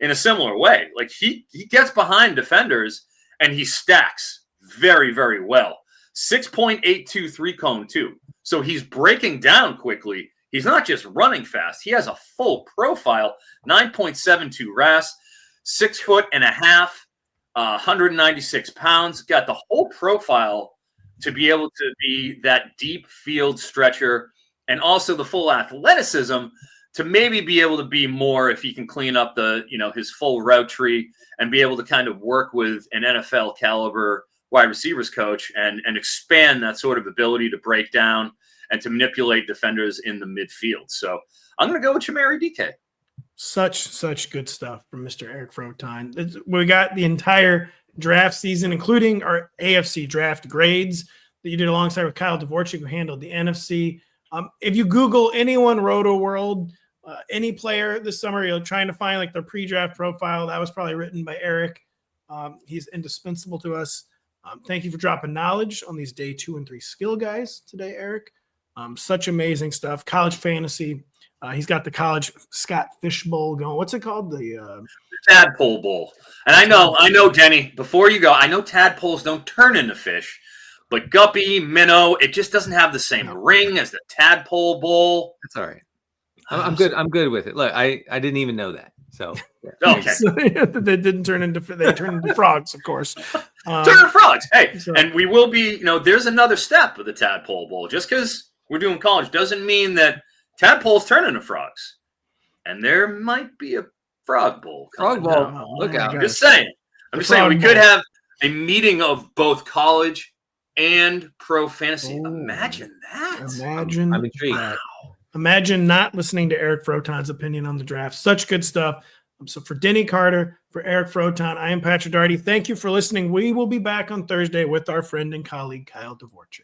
in a similar way. Like he gets behind defenders and he stacks very, very well. 6.82 3-cone too. So he's breaking down quickly. He's not just running fast. He has a full profile, 9.72 RAS, 6 foot and a half, 196 pounds. Got the whole profile to be able to be that deep field stretcher, and also the full athleticism to maybe be able to be more if he can clean up the, his full route tree and be able to kind of work with an NFL caliber wide receivers coach and expand that sort of ability to break down and to manipulate defenders in the midfield. So I'm going to go with Jamari DK. Such good stuff from Mr. Eric Froton. We got the entire draft season, including our AFC draft grades that you did alongside with Kyle Dvorak, who handled the NFC. If you Google anyone Rotoworld, any player this summer, you're trying to find like their pre-draft profile. That was probably written by Eric. He's indispensable to us. Thank you for dropping knowledge on these day 2 and 3 skill guys today, Eric. Such amazing stuff. College fantasy. He's got the college Scott Fish Bowl going. What's it called? The Tadpole Bowl. And I know, Denny, before you go, I know tadpoles don't turn into fish, but guppy, minnow, it just doesn't have the same ring as the Tadpole Bowl. That's all right. I'm good. I'm good with it. Look, I didn't even know that. So okay. So, they didn't turn into frogs, of course. Turn into frogs. Hey, and we will be, there's another step of the Tadpole Bowl. Just because we're doing college doesn't mean that tadpoles turn into frogs. And there might be a frog bowl. Frog bowl. Look out. I'm just saying. We could have a meeting of both college and pro fantasy. Ooh, imagine that. I'm intrigued. Wow. Imagine not listening to Eric Froton's opinion on the draft. Such good stuff. So for Denny Carter, for Eric Froton, I am Patrick Daugherty. Thank you for listening. We will be back on Thursday with our friend and colleague, Kyle Dvorak.